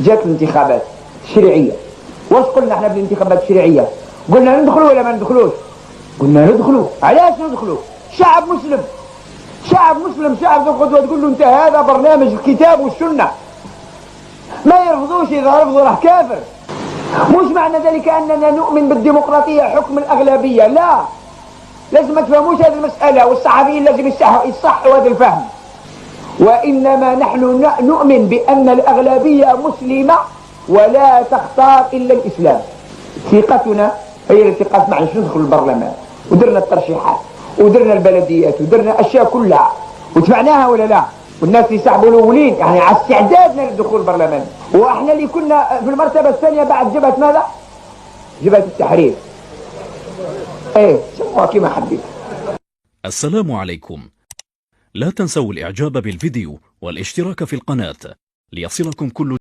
جات الانتخابات التشريعيه. واش قلنا احنا بالانتخابات التشريعيه؟ قلنا ندخلوا ولا ما ندخلوش؟ قلنا ندخلوا. علاش ندخلوا؟ شعب مسلم، شعب مسلم، شعب ذو قدوة. تقول له انت هذا برنامج الكتاب والسنه، ما يرفضوش. اذا رفضوا راه كافر. مش معنى ذلك اننا نؤمن بالديمقراطيه حكم الاغلبيه، لا، لازم ما تفهموش هذه المساله، والصحفيين لازم يصحوا هذا الفهم. وانما نحن نؤمن بان الاغلبيه مسلمه ولا تختار الا الاسلام. ثقتنا هي التي قالت معلش ندخل البرلمان، ودرنا الترشيحات ودرنا البلديات ودرنا اشياء كلها وتبعناها ولا لا، والناس يسحبوا الاولين يعني على استعدادنا للدخول البرلمان. واحنا اللي كنا في المرتبه الثانيه بعد جبهه ماذا؟ جبهه التحرير. ايه سموها كما حبيت. السلام عليكم. لا تنسوا الاعجاب بالفيديو والاشتراك في القناة ليصلكم كل